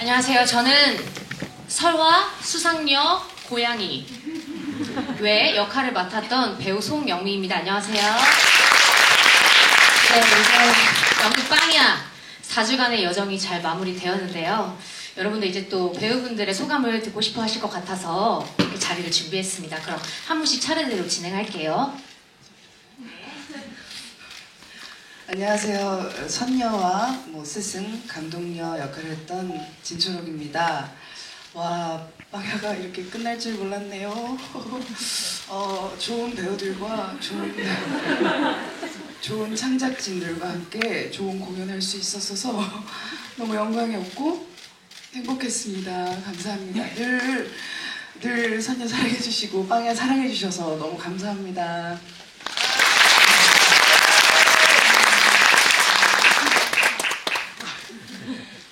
안녕하세요. 저는 설화 수상역 고양이 외 역할을 맡았던 배우 송영미입니다. 안녕하세요. 네, 이제 연극 빵야 4주간의 여정이 잘 마무리되었는데요. 여러분들 이제 또 배우분들의 소감을 듣고 싶어 하실 것 같아서 이렇게 자리를 준비했습니다. 그럼 한 분씩 차례대로 진행할게요. 안녕하세요. 선녀와 스승, 감독녀 역할을 했던 진초록입니다. 와, 빵야가 이렇게 끝날 줄 몰랐네요. 좋은 배우들과 좋은 창작진들과 함께 좋은 공연할 수 있었어서 너무 영광이었고 행복했습니다. 감사합니다. 늘 선녀 사랑해주시고 빵야 사랑해주셔서 너무 감사합니다.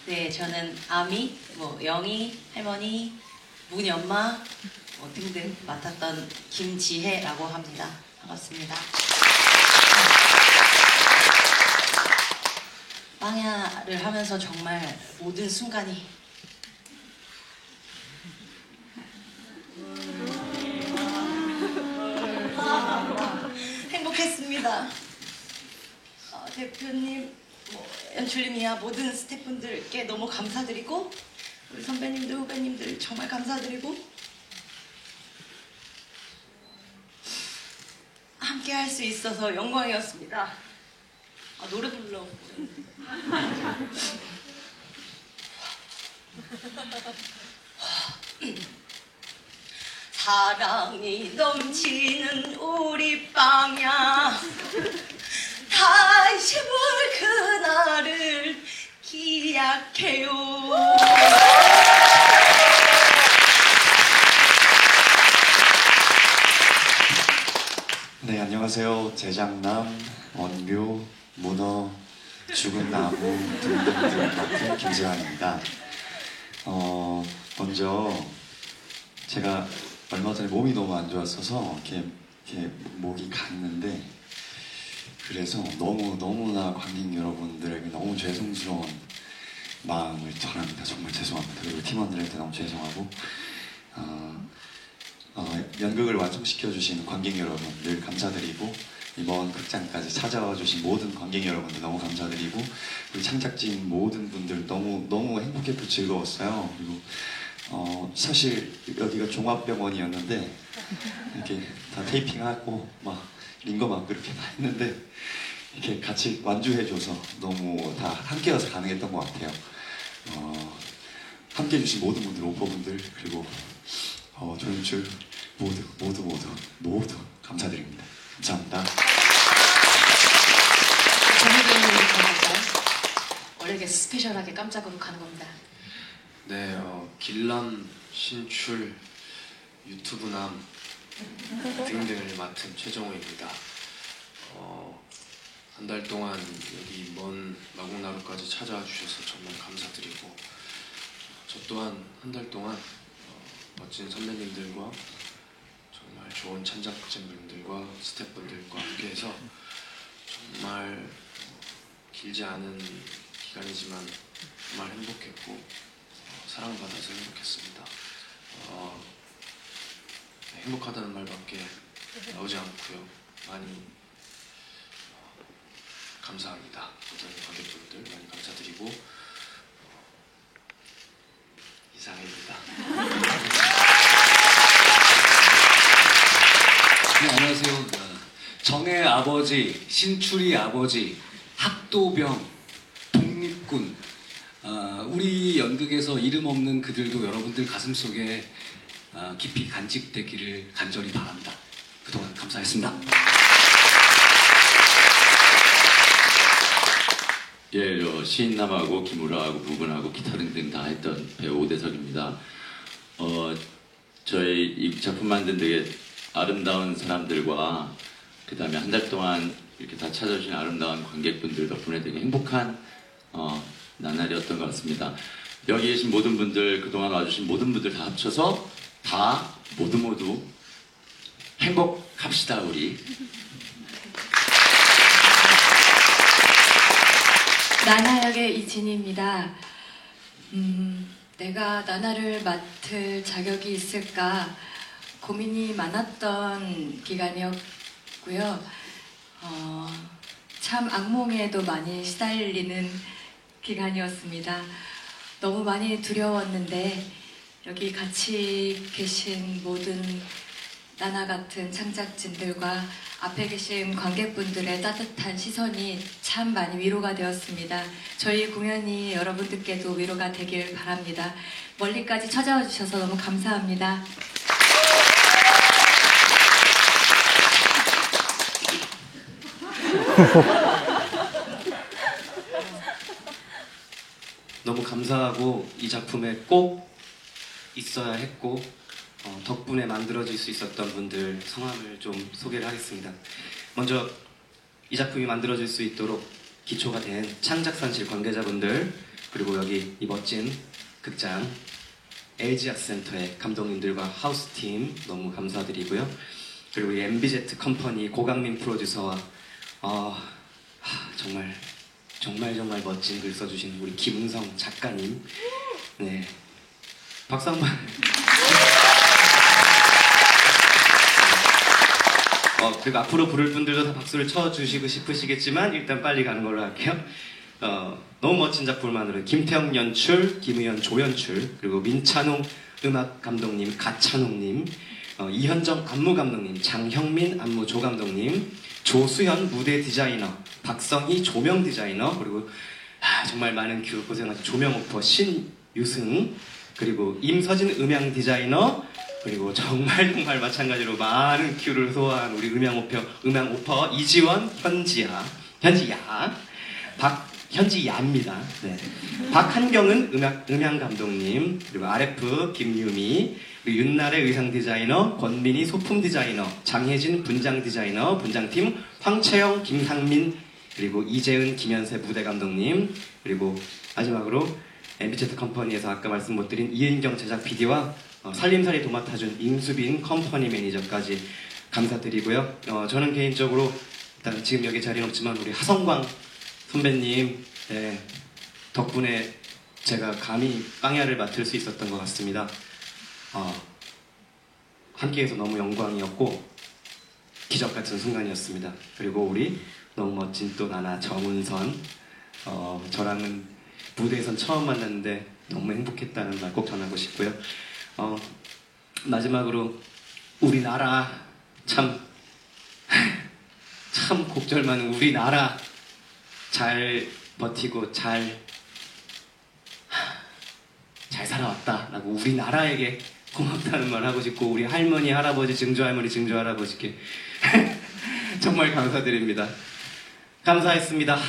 네, 저는 아미, 영희, 할머니, 문연마 등등 맡았던 김지혜라고 합니다. 반갑습니다. 빵야를 하면서 정말 모든 순간이 행복했습니다. 대표님, 연출님이야 모든 스태프분들께 너무 감사드리고 우리 선배님들, 후배님들 정말 감사드리고 함께 할 수 있어서 영광이었습니다. 노래 불러. 사랑이 넘치는 우리 빵야 다시 볼 그날을 기약해요. 네, 안녕하세요. 제장남, 원규, 문어, 죽은 나무 등등등 맡은 김재환입니다. 먼저 제가 얼마 전에 몸이 너무 안 좋았어서 이렇게 목이 갔는데 그래서 너무나 관객 여러분들에게 너무 죄송스러운 마음을 전합니다. 정말 죄송합니다. 그리고 팀원들한테 너무 죄송하고 연극을 완성시켜주신 관객 여러분 늘 감사드리고 이번 극장까지 찾아와 주신 모든 관객 여러분들 너무 감사드리고 우리 창작진 모든 분들 너무 행복했고 즐거웠어요. 그리고 사실 여기가 종합병원이었는데 이렇게 다 테이핑하고 막 링거 막 그렇게 다 했는데 이렇게 같이 완주해줘서 너무 다 함께여서 가능했던 것 같아요. 함께 해주신 모든 분들, 오퍼분들 그리고 조연출 모두 감사드립니다. 감사합니다. 원래 이렇게 스페셜하게 깜짝으로 가는 겁니다. 네, 길남, 신출, 유튜브남 등등을 맡은 최정호입니다. 한 달 동안 여기 먼 마곡나루까지 찾아와 주셔서 정말 감사드리고 저 또한 한 달 동안 멋진 선배님들과 정말 좋은 찬작진분들과 스태프분들과 함께해서 정말 길지 않은 기간이지만 정말 행복했고 사랑받아서 행복했습니다. 행복하다는 말밖에 나오지 않고요. 많이 감사합니다. 모든 관객분들 많이 감사드리고 이상입니다. 네, 안녕하세요. 정의 아버지, 신출이 아버지, 학도병, 독립군 우리 연극에서 이름 없는 그들도 여러분들 가슴속에 깊이 간직되기를 간절히 바랍니다. 그동안 감사했습니다. 예, 시인남하고 김우라하고 부분하고 기타 등등 다 했던 배우 오대석입니다. 저희 이 작품 만든 되게 아름다운 사람들과 그 다음에 한 달 동안 이렇게 다 찾아주신 아름다운 관객분들 덕분에 되게 행복한 나날이었던 것 같습니다. 여기 계신 모든 분들, 그동안 와주신 모든 분들 다 합쳐서 다 모두 행복합시다 우리. 나나역의 이진희입니다. 내가 나나를 맡을 자격이 있을까 고민이 많았던 기간이었고요. 참 악몽에도 많이 시달리는 기간이었습니다. 너무 많이 두려웠는데 여기 같이 계신 모든 나나 같은 창작진들과 앞에 계신 관객분들의 따뜻한 시선이 참 많이 위로가 되었습니다. 저희 공연이 여러분들께도 위로가 되길 바랍니다. 멀리까지 찾아와 주셔서 너무 감사합니다. 너무 감사하고 이 작품에 꼭 있어야 했고 덕분에 만들어질 수 있었던 분들 성함을 좀 소개를 하겠습니다. 먼저 이 작품이 만들어질 수 있도록 기초가 된 창작산실 관계자분들, 그리고 여기 이 멋진 극장 LG아트센터의 감독님들과 하우스팀 너무 감사드리고요. 그리고 이 MBZ 컴퍼니 고강민 프로듀서와 정말 멋진 글 써주신 우리 김은성 작가님, 네, 박수 한번. 그리고 앞으로 부를 분들도 다 박수를 쳐주시고 싶으시겠지만 일단 빨리 가는 걸로 할게요. 너무 멋진 작품을 만드는 김태형 연출, 김의현 조연출, 그리고 민찬홍 음악 감독님, 가찬홍님, 이현정 안무 감독님, 장형민 안무 조 감독님, 조수현 무대 디자이너, 박성희 조명 디자이너, 그리고 정말 많은 큐 고생하신 조명 오퍼 신유승, 그리고 임서진 음향 디자이너, 그리고 정말 마찬가지로 많은 큐를 소화한 우리 음향 오퍼 이지원, 현지야, 현지야입니다. 네. 박한경은 음향 감독님, 그리고 RF 김유미, 그리고 윤날의 의상 디자이너, 권민희 소품 디자이너, 장혜진 분장 디자이너, 분장팀 황채영, 김상민, 그리고 이재은, 김현세 무대 감독님, 그리고 마지막으로 MBZ 컴퍼니에서 아까 말씀 못 드린 이은경 제작 PD와 살림살이 도맡아준 임수빈 컴퍼니 매니저까지 감사드리고요. 저는 개인적으로 일단 지금 여기 자리는 없지만 우리 하성광 선배님 덕분에 제가 감히 빵야를 맡을 수 있었던 것 같습니다. 함께해서 너무 영광이었고 기적 같은 순간이었습니다. 그리고 우리 너무 멋진 또 나나 정은선, 저랑은 무대에선 처음 만났는데 너무 행복했다는 말 꼭 전하고 싶고요. 마지막으로 우리나라 참 곡절 많은 우리나라 잘 버티고 잘 살아왔다라고 우리나라에게 고맙다는 말 하고 싶고, 우리 할머니, 할아버지, 증조할머니, 증조할아버지께 정말 감사드립니다. 감사했습니다.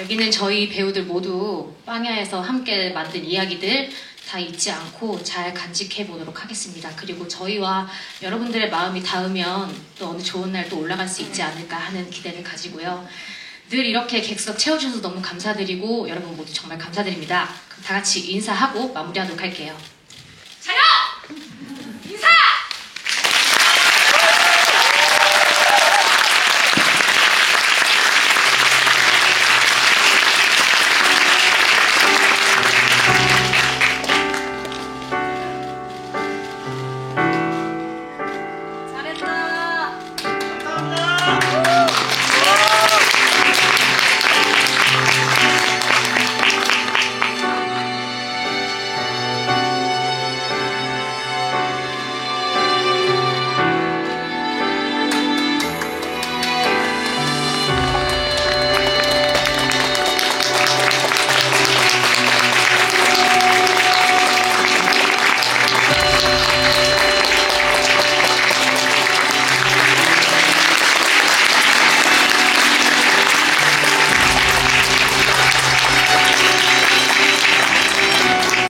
여기는 저희 배우들 모두 빵야에서 함께 만든 이야기들 다 잊지 않고 잘 간직해 보도록 하겠습니다. 그리고 저희와 여러분들의 마음이 닿으면 또 어느 좋은 날 또 올라갈 수 있지 않을까 하는 기대를 가지고요. 늘 이렇게 객석 채워주셔서 너무 감사드리고 여러분 모두 정말 감사드립니다. 그럼 다 같이 인사하고 마무리하도록 할게요.